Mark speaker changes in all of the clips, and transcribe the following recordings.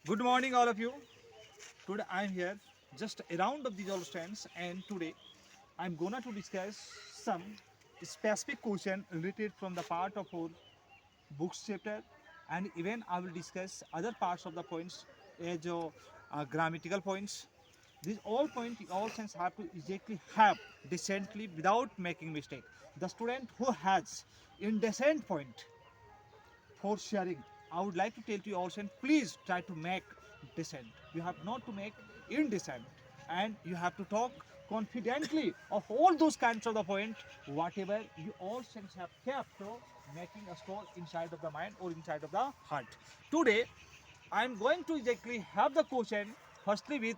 Speaker 1: Good morning, all of you. Today I am here just around of these all stands, and today I'm gonna to discuss some specific question related from the part of our books chapter, and even I will discuss other parts of the points as grammatical points. These all points, all sense have to exactly have decently without making mistake. The student who has indecent point for sharing. I would like to tell to you also, please try to make decent. You have not to make indecent, and you have to talk confidently of all those kinds of the point, whatever you all sense have kept, making a store inside of the mind or inside of the heart. Today, I am going to exactly have the question firstly with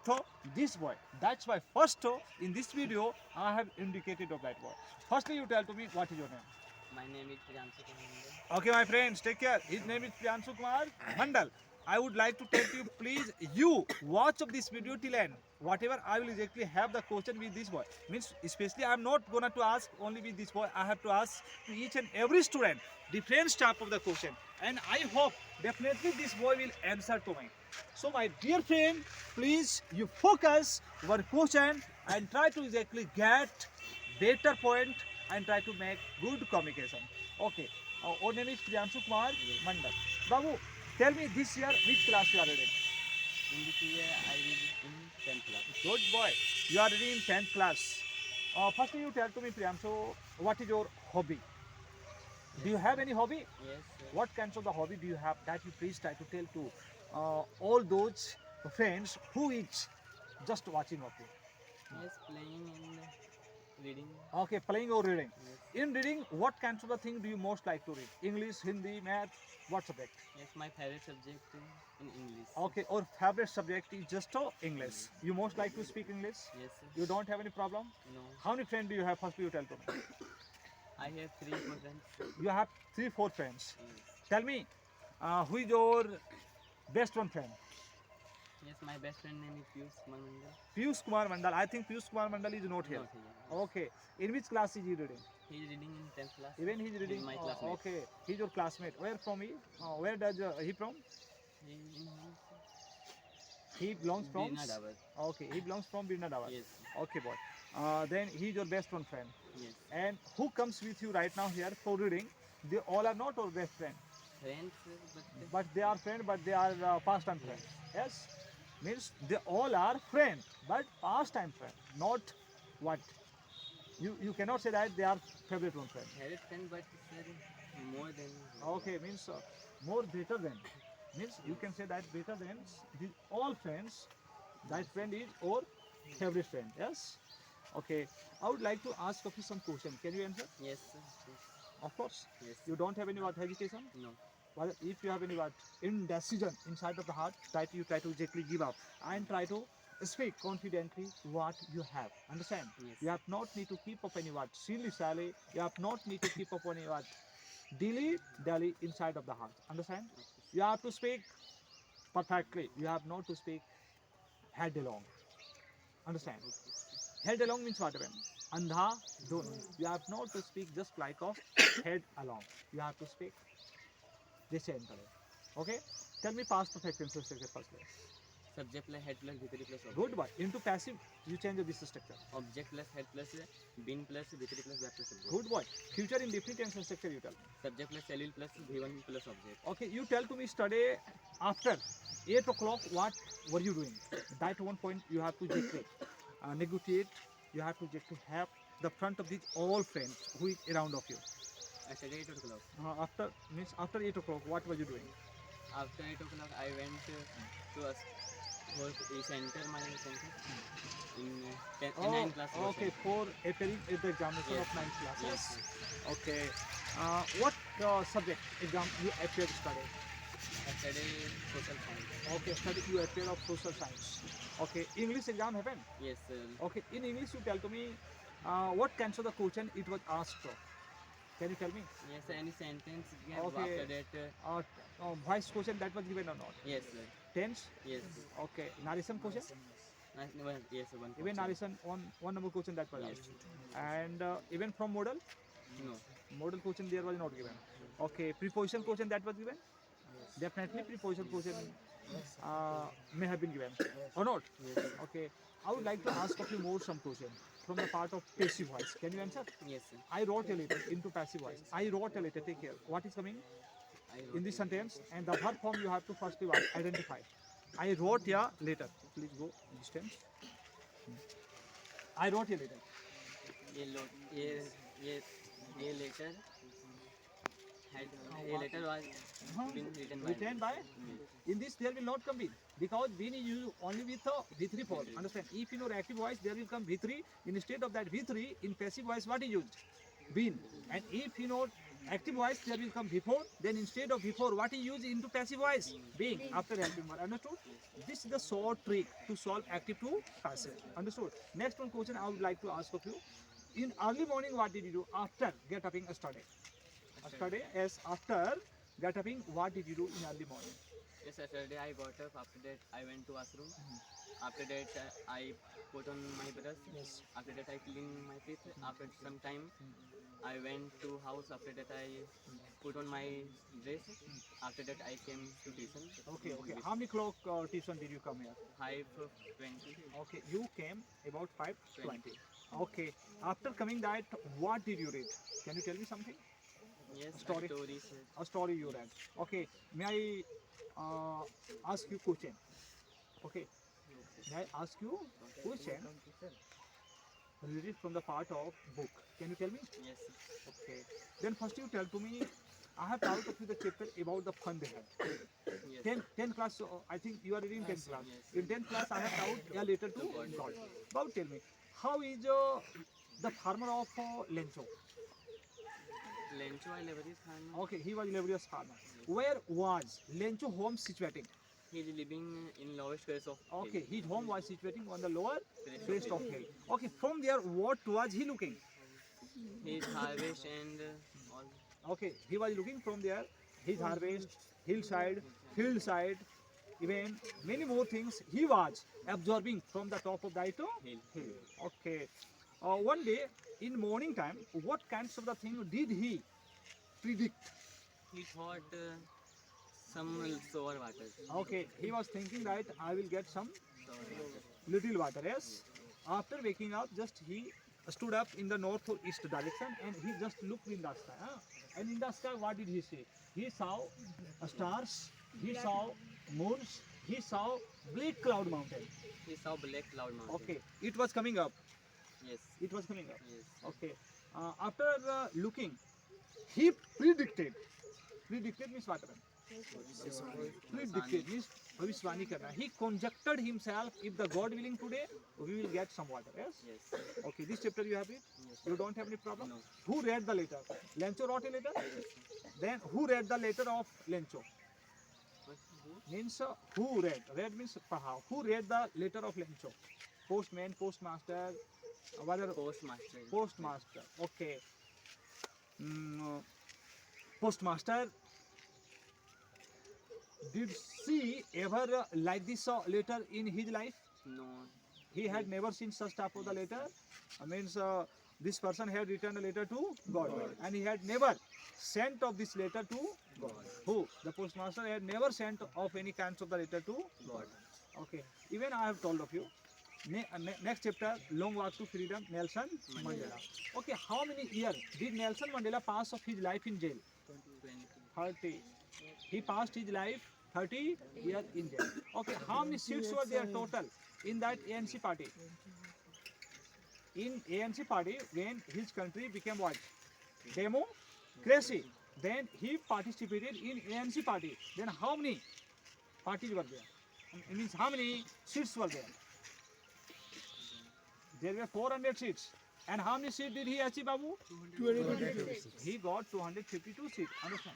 Speaker 1: this boy. That's why first in this video I have indicated of that boy. Firstly, you tell to me what is your name.
Speaker 2: My name is Priyanshu Kumar.
Speaker 1: Okay, my friends, take care. His name is Priyanshu Kumar Mandal. I would like to tell you, please, you watch of this video till end. Whatever I will exactly have the question with this boy. Means, especially I am not gonna to ask only with this boy. I have to ask to each and every student different type of the question. And I hope definitely this boy will answer to me. So, my dear friend, please you focus your question and try to exactly get better point and try to make good communication. Okay. Our name is Priyanshu Kumar
Speaker 2: Yes.
Speaker 1: Mandal. Babu, tell me this year which class you are reading?
Speaker 2: In this year, I read in 10th class.
Speaker 1: Good boy. You are reading in 10th class. First you tell to me, Priyanshu, what is your hobby? Do you have any hobby?
Speaker 2: Yes.
Speaker 1: What kinds of the hobby do you have that you please try to tell to all those friends who is just watching of you?
Speaker 2: Yes, playing and reading.
Speaker 1: Okay, playing or reading.
Speaker 2: Yes.
Speaker 1: In reading, what kinds of the thing do you most like to read? English, Hindi, math, what subject?
Speaker 2: Yes, my favorite subject in English.
Speaker 1: Okay, our favorite subject is just English. You most like to speak English?
Speaker 2: Yes.
Speaker 1: You don't have any problem?
Speaker 2: No.
Speaker 1: How many friends do you have? First, you tell to me.
Speaker 2: I have 3 4 friends.
Speaker 1: You have 3, 4 friends.
Speaker 2: Yes.
Speaker 1: Tell me, who is your best one friend?
Speaker 2: Yes, my best friend name is Piyush Kumar Mandal.
Speaker 1: Piyush Kumar Mandal. I think Piyush Kumar Mandal is not here.
Speaker 2: Not here.
Speaker 1: Okay. In which class is he reading?
Speaker 2: He is reading in 10th class.
Speaker 1: Even he's
Speaker 2: He
Speaker 1: reading.
Speaker 2: is my classmate.
Speaker 1: Okay. He's your classmate. Where from he? Where does he from?
Speaker 2: He
Speaker 1: He belongs from.
Speaker 2: Birna Dawar.
Speaker 1: Okay. He belongs from Birna Dawar.
Speaker 2: Yes.
Speaker 1: Okay, boy. Then he's your best one friend.
Speaker 2: Yes.
Speaker 1: And who comes with you right now here for reading? They all are not our best friend,
Speaker 2: Friends,
Speaker 1: but they are friend, but they are pastime friends. Yes, means they all are friend, but pastime friend, not what you cannot say that they are favorite one friend.
Speaker 2: favorite friend, but sir, more than.
Speaker 1: Okay, means more better than, means you can say that better than the all friends. That friend is our favorite friend. Yes. Okay, I would like to ask of you some question. Can you answer?
Speaker 2: Yes. Sir.
Speaker 1: Of course.
Speaker 2: Yes.
Speaker 1: You don't have any what hesitation?
Speaker 2: No.
Speaker 1: Well, if you have any what indecision inside of the heart, try to exactly give up and try to speak confidently what you have. Understand?
Speaker 2: Yes.
Speaker 1: You have not need to keep up any what silly sally. You have not need to keep up any what dilly dally inside of the heart. Understand?
Speaker 2: Okay.
Speaker 1: You have to speak perfectly. You have not to speak head along. Understand? Head along means what? Andha don't. You have not to speak just like of head along. You have to speak decently. Okay? Tell me past perfect tenses firstly.
Speaker 2: Subject plus head plus bhitri plus object.
Speaker 1: Good boy. Into passive, you change this structure.
Speaker 2: Object plus head plus bin plus bhitri plus verb plus subject.
Speaker 1: Good boy. Future in different tense structure you tell me.
Speaker 2: Subject plus cellule plus v1 plus object.
Speaker 1: Okay, you tell to me study after 8 o'clock what were you doing? That one point you have to exactly negotiate. You have to exactly have the front of these all friends who is around of you.
Speaker 2: I studied 8 o'clock.
Speaker 1: After means after 8 o'clock, what were you doing?
Speaker 2: After 8 o'clock, I went to a center, my center, in 9th class.
Speaker 1: Okay, for appearing at the examination
Speaker 2: Yes.
Speaker 1: of 9th classes.
Speaker 2: Yes.
Speaker 1: Okay. What subject exam you appeared study?
Speaker 2: I studied social science.
Speaker 1: Okay, study you appeared of social science. Okay, English exam happened.
Speaker 2: Yes,
Speaker 1: Okay, in English you tell to me what kinds of the question it was asked for. Can you tell me?
Speaker 2: yes, any sentence.
Speaker 1: Okay.
Speaker 2: After that,
Speaker 1: Voice question that was given or not?
Speaker 2: yes, sir.
Speaker 1: Tense.
Speaker 2: Yes.
Speaker 1: Okay, narration question.
Speaker 2: Yes, one.
Speaker 1: Even
Speaker 2: question.
Speaker 1: narration one number question that was
Speaker 2: Yes.
Speaker 1: asked. And even from model.
Speaker 2: No.
Speaker 1: Model question there was not given. Okay, preposition question that was given.
Speaker 2: Yes.
Speaker 1: Definitely preposition question may have been given or not. Okay, I would like to ask of you more some question from the part of passive voice. Can you answer?
Speaker 2: Yes, sir.
Speaker 1: I wrote a letter into passive voice. I wrote a letter. Take care. What is coming
Speaker 2: I
Speaker 1: in
Speaker 2: wrote
Speaker 1: this
Speaker 2: it.
Speaker 1: sentence? And the verb form you have to firstly identify. I wrote a letter. Please go distance. I wrote a letter.
Speaker 2: ये लो ये ये letter had a letter was been written by
Speaker 1: Written by.
Speaker 2: me.
Speaker 1: In this there will not come been because been is used only with V3 form. Understand? If in your active voice there will come V3 instead of that V3 in passive voice what is used? Been. And if in your active voice there will come before, then instead of before what is used into passive voice? Being. After helping verb. Understood? This is the short trick to solve active to passive. Understood? Next one question I would like to ask of you. In early morning what did you do after get up yesterday? Yesterday, yes, after get up, what did you do in early morning?
Speaker 2: Yes, Saturday I got up. After that I went to washroom. After that I put on my brush.
Speaker 1: Yes.
Speaker 2: After that I clean my teeth. After some time I went to house. After that I put on my dress. After that I came to tuition.
Speaker 1: Okay, okay. How many clock tuition did you come here?
Speaker 2: 5:20.
Speaker 1: Okay, you came about 5:20. Okay. After coming that, what did you read? Can you tell me something?
Speaker 2: Yes,
Speaker 1: Story.
Speaker 2: stories.
Speaker 1: A story you read. Okay. May I ask you question? Okay. May I ask you question related from the part of book? Can you tell me?
Speaker 2: Yes,
Speaker 1: Okay. Then first you tell to me. I have taught of you the chapter about the fun they had.
Speaker 2: yes.
Speaker 1: 10 class, I think you are reading 10th class.
Speaker 2: yes.
Speaker 1: In 10th class, I have taught a letter to God. Now tell me, how is the farmer of Lencho?
Speaker 2: Lencho I never is farmer.
Speaker 1: Okay, he was laborious farmer. Where was Lencho home situated?
Speaker 2: He is living in lowest phase of
Speaker 1: Okay, his home was situating on the lower
Speaker 2: Crest of
Speaker 1: crest of hill. Okay, from there, what was he looking?
Speaker 2: his harvest and all.
Speaker 1: Okay, he was looking from there, his harvest, hillside, field side, even many more things he was absorbing from the top of that
Speaker 2: Hill.
Speaker 1: Okay. One day in morning time, what kinds of the thing did he predict?
Speaker 2: He thought some sour water.
Speaker 1: Okay, he was thinking that I will get some
Speaker 2: Sour water.
Speaker 1: little water. Yes. After waking up, just he stood up in the north or east direction and he just looked in the sky. And in the sky, what did he see? He saw stars, he saw moons, he saw bleak cloud mountain.
Speaker 2: He saw black cloud mountain.
Speaker 1: Okay, it was coming up.
Speaker 2: Yes.
Speaker 1: It was coming up.
Speaker 2: Yes.
Speaker 1: Okay. After looking, he predicted. Predicted means what? Predicted means bhaviswani karna. He conjectured himself, if the God willing today, we will get some water. Yes.
Speaker 2: Yes.
Speaker 1: Okay. This chapter you have read.
Speaker 2: Yes.
Speaker 1: You don't have any problem.
Speaker 2: No.
Speaker 1: Who read the letter? Lencho wrote a letter. Then who read the letter of Lencho?
Speaker 2: But who?
Speaker 1: Means who read? Read means paha. Who read the letter of Lencho? Postman, postmaster, whether
Speaker 2: Postmaster.
Speaker 1: postmaster. Okay. Postmaster. Did she ever like this letter in his life?
Speaker 2: No.
Speaker 1: He had never seen such type of the letter. Means this person had written a letter to God, and he had never sent of this letter to
Speaker 2: God.
Speaker 1: who? The postmaster had never sent of any kinds of the letter to
Speaker 2: God.
Speaker 1: Okay. Even I have told of you. Next chapter, Long Walk to Freedom, Nelson Mandela. Okay, how many years did Nelson Mandela pass of his life in jail?
Speaker 2: 20.
Speaker 1: 30. He passed his life 30 years in jail. Okay, how many seats were there total in that ANC party? In ANC party, when his country became what? Democracy. Then he participated in ANC party. Then how many parties were there? It means how many seats were there? There were 400 seats. And how many seats did he achieve, Babu? 252. He got 252 seats. Understand?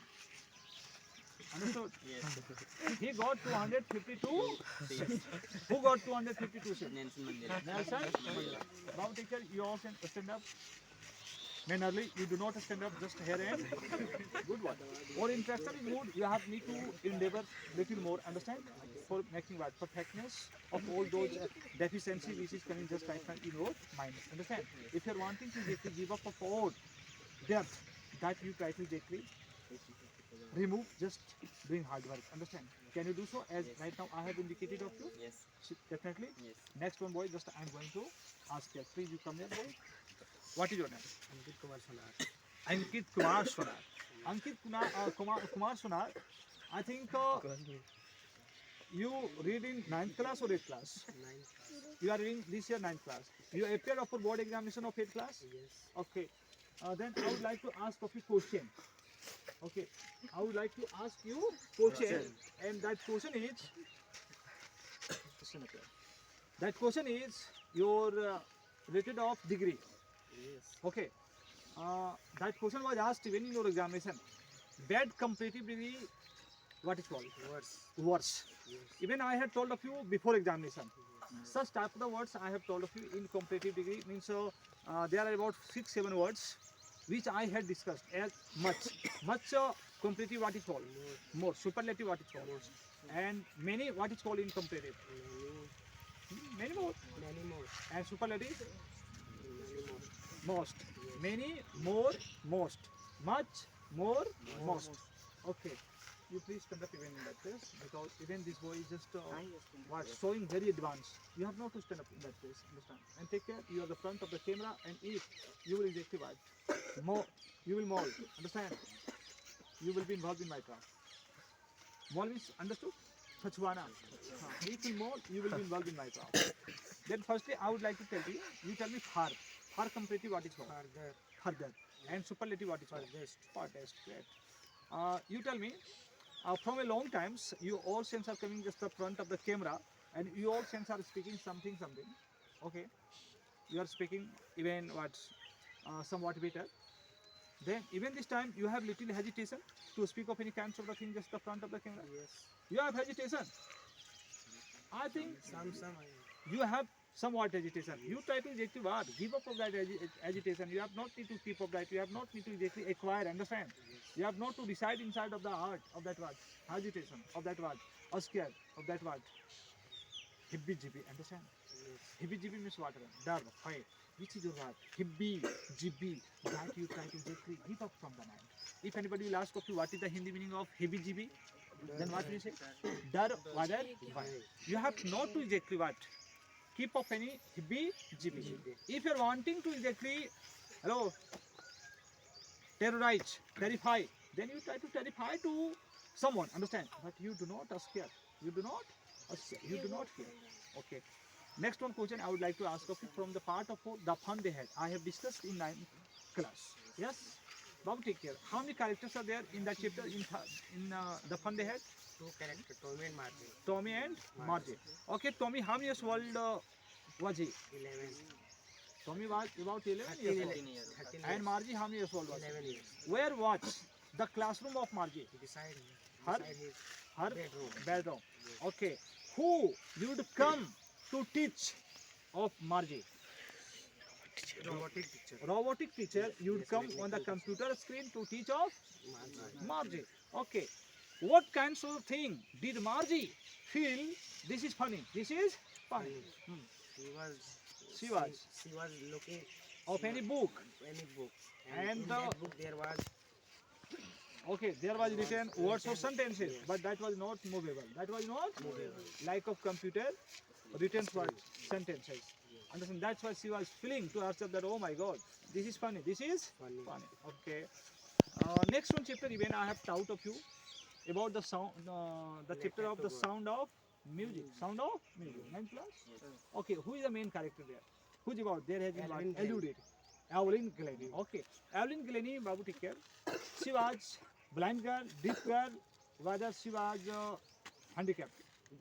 Speaker 1: Understood?
Speaker 2: Yes.
Speaker 1: He got 252 seats. Who got 252 seats?
Speaker 2: Nelson Mandela.
Speaker 1: Nelson Mandela. Babu teacher, you all can stand up. Men early, you do not stand up, just here and good one. Or interaction is good, you have need to endeavor little more, understand? For making what? Perfectness of all those deficiencies which is coming just right now in your mind. Understand? If you are wanting to give up of all depth, that you try to exactly remove, just doing hard work. Understand? Can you do so? As
Speaker 2: Yes.
Speaker 1: right now I have indicated of you.
Speaker 2: Yes.
Speaker 1: Definitely.
Speaker 2: Yes.
Speaker 1: Next one, boy. Just I'm going to ask you. Please, you come here, boy. What is your name?
Speaker 3: Ankit Kumar Sonar.
Speaker 1: Ankit Kumar Sonar. Ankit Kumar Sonar. I think you read in 9th class or 8th class?
Speaker 3: 9th class.
Speaker 1: You are reading this year 9th class. You appeared for board examination of 8th class?
Speaker 3: Yes.
Speaker 1: Okay. Then I would like to ask of you question. Okay. I would like to ask you question. And that question is, that question is your rated of degree.
Speaker 3: Yes.
Speaker 1: Okay. That question was asked even in your examination. Bad comparative degree, what is called?
Speaker 3: Words.
Speaker 1: Words.
Speaker 3: Yes.
Speaker 1: Even I had told of you before examination. Such type of the words I have told of you in comparative degree means there are about 6-7 words which I had discussed as much comparative what is called, more superlative what is called,
Speaker 3: Most.
Speaker 1: and many what is called in comparative, many more,
Speaker 3: Many more.
Speaker 1: and superlative
Speaker 3: Many more.
Speaker 1: most, many more, most, much more, most. Okay, you please conduct even in that place because even this boy is just was showing very advanced. You have not to stand up in that place, understand? And take care. You are the front of the camera, and if you will exactly what, more, you will mold. Understand? You will be involved in my craft. Mold means understood? Pachwana. If you mold, you will be involved in my craft. Then firstly, I would like to tell you. You tell me far. Far comparative what is called?
Speaker 3: Further.
Speaker 1: Further. And superlative what is called?
Speaker 3: Furthest.
Speaker 1: Farthest. Great. You tell me. From a long times, you all sense are coming just the front of the camera, and you all sense are speaking something. Okay, you are speaking even what somewhat better. Then even this time you have little hesitation to speak of any kinds of the thing just the front of the camera.
Speaker 3: Yes.
Speaker 1: You have hesitation. I think
Speaker 3: Some.
Speaker 1: you have somewhat hesitation. You try to exactly what? Give up of that agitation. You have not need to keep up that. You have not need to exactly acquire. Understand? You have not to decide inside of the heart of that word. Agitation of that word. Or scared of that word. Hibbi jibbi. Understand?
Speaker 3: Yes.
Speaker 1: Hibbi jibbi means what? Dar, fire. Which is your word? Hibbi jibbi. That you try to exactly give up from the mind. If anybody will ask of you what is the Hindi meaning of hibbi jibbi, then what will you say? Dar, whether, fire. You have not to exactly what? Keep up any hibbi jibbi. If you are wanting to exactly, hello, terrorize, terrify, then you try to terrify to someone, understand? But you do not scare. You do not scare. You do not fear. Okay. Next one question I would like to ask of you from the part of the fun they had. I have discussed in 9th class. Yes? Babu, take care. How many characters are there in that chapter in the fun they had?
Speaker 3: 2 characters. Tommy and Margie.
Speaker 1: Tommy and Margie. Okay, Tommy, how many years old was he?
Speaker 3: 11.
Speaker 1: Tommy was about 11
Speaker 3: 13
Speaker 1: years
Speaker 3: years.
Speaker 1: old.
Speaker 3: 13
Speaker 1: And Margie, how many years old was
Speaker 3: 11 years.
Speaker 1: he? Where was the classroom of Margie?
Speaker 3: Beside
Speaker 1: Her-
Speaker 3: his
Speaker 1: Her
Speaker 3: bedroom.
Speaker 1: bedroom. Okay. Who would come to teach of Margie?
Speaker 3: Robotic teacher.
Speaker 1: Robotic teacher, you would come on the computer screen to teach of
Speaker 3: Margie.
Speaker 1: Margie. Okay. What kinds of thing did Margie feel? This is funny. This is funny. Hmm.
Speaker 3: She
Speaker 1: She was.
Speaker 3: She was looking
Speaker 1: Of any book.
Speaker 3: any book.
Speaker 1: And
Speaker 3: in
Speaker 1: the-
Speaker 3: that book there was
Speaker 1: Okay, there was written words or sentences, but that was not movable. That was not like of computer written words, sentences. Understand? That's why she was feeling to herself that, oh my God, this is funny. This is
Speaker 3: funny.
Speaker 1: funny. Okay. Next one chapter, even I have taught of you about the sound, the chapter of the sound of music. Sound of music. 9th class? Okay, who is the main character there? Who's about? There has been
Speaker 3: Evelyn
Speaker 1: what? Alluded. Evelyn Glennie. Okay. Evelyn Glennie, Babu, take care. She was blind girl, deaf girl, whether she was handicapped.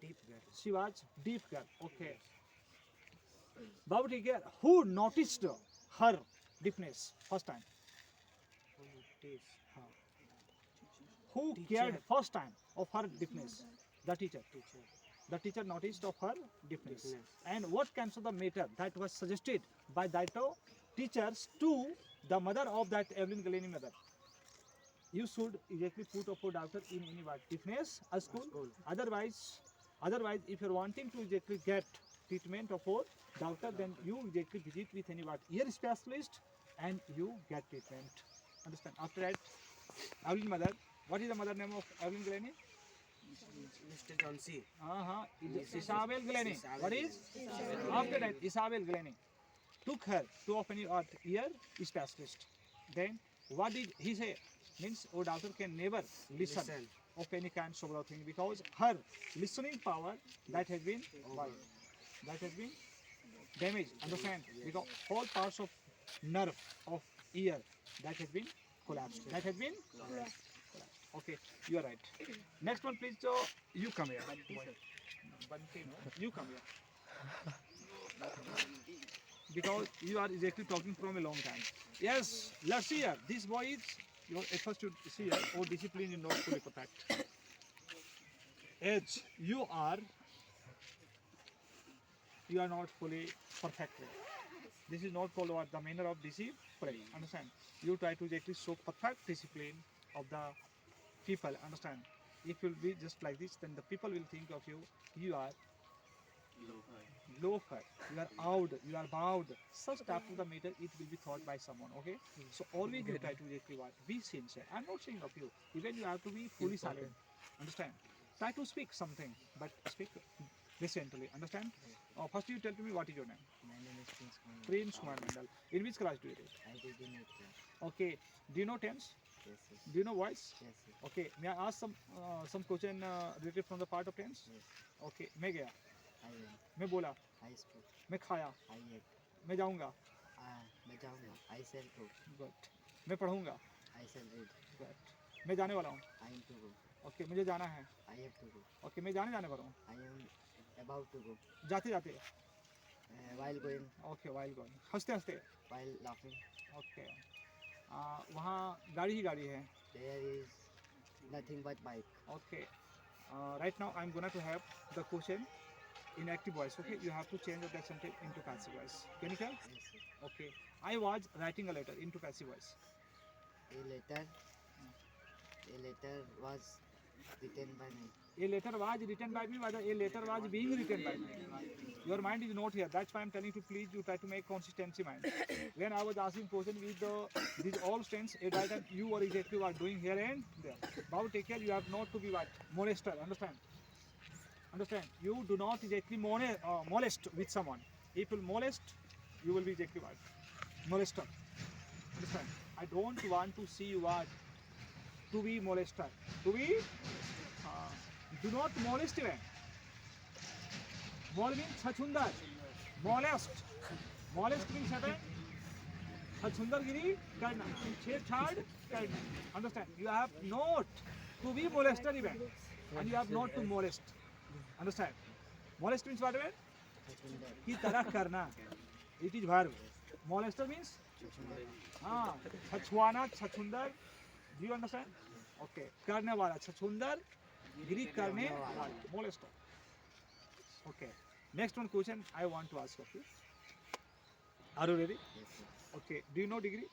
Speaker 3: Deep girl.
Speaker 1: She was deaf girl. Okay. Babu, take care. Who noticed her deafness first time?
Speaker 3: Teach.
Speaker 1: Who
Speaker 3: Teacher.
Speaker 1: cared first time of her deafness? The teacher.
Speaker 3: Teacher.
Speaker 1: The teacher noticed of her deafness.
Speaker 3: Deafness.
Speaker 1: And what kinds of the matter that was suggested by that teachers to the mother of that Evelyn Glennie mother? You should exactly put up a doctor in any what deafness a school.
Speaker 3: School.
Speaker 1: Otherwise, if you're wanting to exactly get treatment of a doctor, then you exactly visit with any what ear specialist and you get treatment. Understand? After that, Evelyn mother What is the mother name of Evelyn Glennie?
Speaker 3: Mr. John C.
Speaker 1: Isabel Glennie. What is? After that, Isabel Glennie took her to open her ear specialist. Then what did he say? Means a doctor can never listen of any kind of thing because her listening power that has been damaged. Understand? Because all parts of nerve of ear that has been collapsed. That has been collapsed. Okay, you are right. Next one, please. So you come here. Bunty, no? You come here. Because you are exactly talking from a long time. Yes, let's see here. This boy is your efforts to see here or discipline is not fully perfect. Age, you are not fully perfect. This is not called what the manner of discipline. Understand? You try to exactly show perfect discipline of the people. Understand? If you will be just like this, then the people will think of you. You are loafer, you are out, you are bowed. Such type of the matter, it will be thought by someone. Okay, so always you try to exactly what be sincere. I'm not saying of you. Even you have to be fully silent. Understand? Try to speak something, but speak decently. Understand? First, you tell to me what is your name.
Speaker 3: My name is Prince Kumar.
Speaker 1: Prince Kumar Mandal. In which class do you read?
Speaker 3: I did in it.
Speaker 1: Okay. Do you know tense?
Speaker 3: Yes, sir.
Speaker 1: Do you know voice?
Speaker 3: Yes, sir.
Speaker 1: Okay. May I ask some question related from the part of tense?
Speaker 3: Yes.
Speaker 1: Okay. मैं गया,
Speaker 3: I went.
Speaker 1: मैं बोला,
Speaker 3: I spoke.
Speaker 1: मैं खाया,
Speaker 3: I ate.
Speaker 1: मैं जाऊंगा,
Speaker 3: मैं जाऊंगा. I shall go.
Speaker 1: गुड, मैं पढ़ूंगा,
Speaker 3: I shall read.
Speaker 1: गुड, मैं जाने वाला हूँ,
Speaker 3: I am to go.
Speaker 1: Okay, मुझे जाना है,
Speaker 3: I have to go.
Speaker 1: Okay, मैं जाने वाला हूँ,
Speaker 3: I am about to go.
Speaker 1: जाते जाते,
Speaker 3: While going,
Speaker 1: okay, while going, हंसते हंसते,
Speaker 3: while laughing,
Speaker 1: ओके, वहाँ गाड़ी ही गाड़ी है,
Speaker 3: there is nothing but bike.
Speaker 1: okay. Right now I'm gonna to have the question in active voice. Okay, you have to change that sentence into passive voice. Can you tell?
Speaker 3: Yes, sir.
Speaker 1: Okay. I was writing a letter into passive voice.
Speaker 3: A letter was written by me.
Speaker 1: A letter was written by me, but a letter was being written by me. Your mind is not here. That's why I'm telling you to please you try to make consistency mind. When I was asking question with these all strengths, a writer you or exactly what doing here and there. Now take care. You have not to be what molester. Understand? Understand? You do not exactly molest with someone. If you molest, you will be exactly what molester. Understand? I don't want to see you what to be molester. To be do not molest even. Mol means छछुंदर. Molest. Molest means what? छछुंदरगिरी करना. छेड़छाड़ करना. Understand? You have not to be molester even, and you have not to molest. Understand? Molest means what? की तरह करना. It is verb. Molester means हाँ छछुआना छछुंदर. Do you understand? Okay. करने वाला छछुंदर गिरी करने वाला molester. Okay. Next one question I want to ask of you. Are you ready?
Speaker 3: Yes, sir.
Speaker 1: Okay. Do you know degree?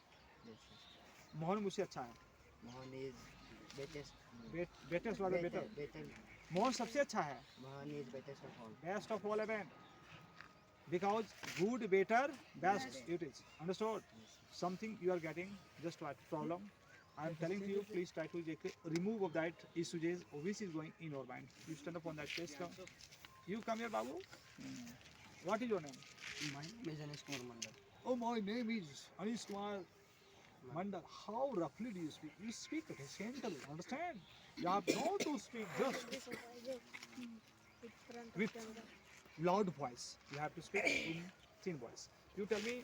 Speaker 3: Yes, sir.
Speaker 1: Mohan मुझसे अच्छा है.
Speaker 3: Mohan is bettest.
Speaker 1: Better वाला better.
Speaker 3: Better.
Speaker 1: Mohan सबसे अच्छा है.
Speaker 3: Mohan is bettest of all.
Speaker 1: Best of all event. Because good, better, best it is. Understood? Something you are getting just what problem. I am telling to you, please try to remove of that issues which is going in your mind. You stand up on that place. Come. You come here, Babu. What is your name?
Speaker 3: My name is Anish Kumar Mandal.
Speaker 1: Oh, my name is Anish Kumar Mandal. How roughly do you speak? You speak decently. Understand? You have not to speak just with loud voice. You have to speak in thin voice. You tell me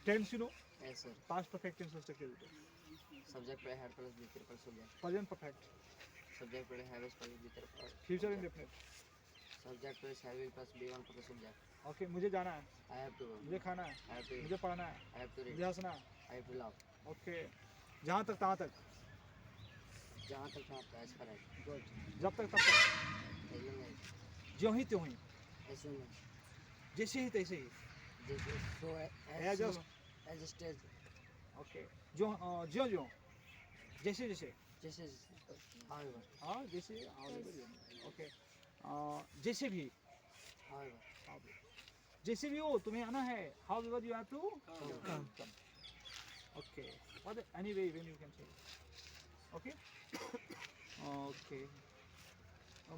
Speaker 1: tense, you know?
Speaker 3: Yes, sir.
Speaker 1: Past perfect tense was taken.
Speaker 3: Subject by had plus be triple subject.
Speaker 1: Present perfect.
Speaker 3: Subject by have is plus be triple.
Speaker 1: Future indefinite.
Speaker 3: Subject by have plus b1 plus subject.
Speaker 1: Okay, मुझे जाना है,
Speaker 3: I have to go.
Speaker 1: मुझे खाना है,
Speaker 3: I have to eat.
Speaker 1: मुझे पढ़ना है,
Speaker 3: I have to read.
Speaker 1: मुझे हंसना है.
Speaker 3: I have to laugh.
Speaker 1: Okay. जहाँ तक तहाँ तक.
Speaker 3: जहाँ तक मैं आपका ऐसा है.
Speaker 1: Good. जब तक तब तक.
Speaker 3: As long as.
Speaker 1: ज्यों ही त्यों ही.
Speaker 3: As soon as.
Speaker 1: जैसे ही तैसे ही.
Speaker 3: So
Speaker 1: As
Speaker 3: soon
Speaker 1: just.
Speaker 3: as a stage.
Speaker 1: Okay. ज्यों ज्यों. जैसे जैसे.
Speaker 3: This is however.
Speaker 1: हाँ जैसे. Okay. जैसे भी.
Speaker 3: However.
Speaker 1: जैसे भी हो तुम्हें आना है. However you have to come. Okay. What anyway when you can say. Okay. Okay.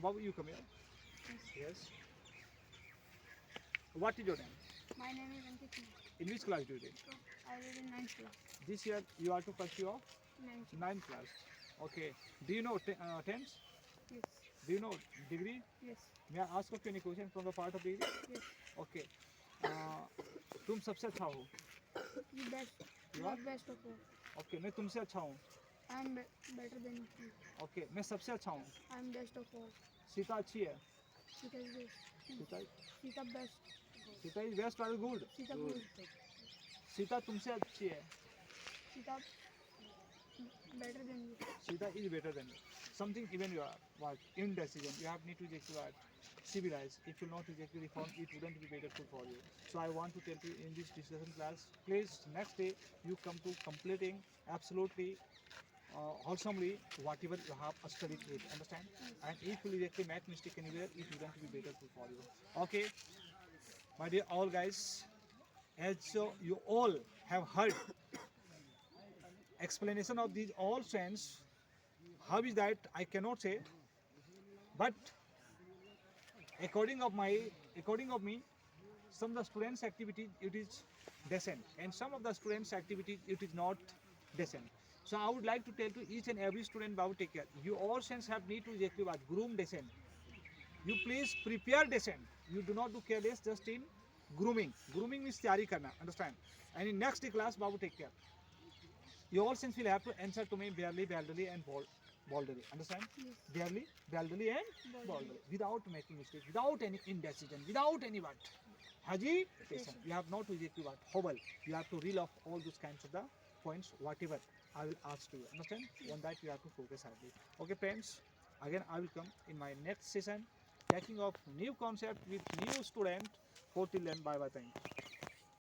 Speaker 1: Babu, you come here. Yes. What is your name?
Speaker 4: My name is Ankit Kumar.
Speaker 1: In which class do you read?
Speaker 4: I read in 9th class.
Speaker 1: This year you are to pursue of
Speaker 4: 9th.
Speaker 1: 9th class. Okay. Do you know 10th?
Speaker 4: Yes.
Speaker 1: Do you know degree?
Speaker 4: Yes.
Speaker 1: May I ask of you any question from the part of degree?
Speaker 4: Yes.
Speaker 1: Okay. तुम सबसे अच्छा हो.
Speaker 4: You best.
Speaker 1: You
Speaker 4: You
Speaker 1: are?
Speaker 4: are best of all.
Speaker 1: Okay. मैं तुमसे अच्छा हूँ.
Speaker 4: I am better than you.
Speaker 1: Okay. मैं सबसे अच्छा हूँ.
Speaker 4: I am best of all.
Speaker 1: Sita अच्छी है.
Speaker 4: Sita is best.
Speaker 1: Sita
Speaker 4: Sita best.
Speaker 1: Sita is best or good?
Speaker 4: Sita good.
Speaker 1: Sita तुमसे अच्छी है.
Speaker 4: Sita better than you.
Speaker 1: Sita is better than you. Something even you are what indecision. You have need to reject what civilize. If you not reject the reform, it wouldn't be better for you. So I want to tell you in this discussion class, please next day you come to completing absolutely wholesomely whatever you have studied it. Understand? And if you reject the math mistake anywhere, it wouldn't be better for you. Okay, my dear all guys, as you all have heard explanation of these all strands. How is that? I cannot say. But according of me, some of the students' activities it is decent, and some of the students' activities it is not decent. So I would like to tell to each and every student, Babu, take care. You all sense have need to exactly what groom decent. You please prepare decent. You do not do careless just in grooming. Grooming means tayari karna. Understand? And in next class, Babu, take care. You all since will have to answer to me barely, baldly, and boldly. Understand?
Speaker 4: Yes.
Speaker 1: Barely, baldly, and
Speaker 4: Boldly.
Speaker 1: boldly. Without making mistakes, without any indecision, without any what. Hesitation. You have not to exactly what. Hobble. You have to reel off all those kinds of the points, whatever I will ask to you. Understand? On that you have to focus heavily. Okay, friends. Again, I will come in my next session, taking off new concept with new student. For till then, bye bye. Thank you.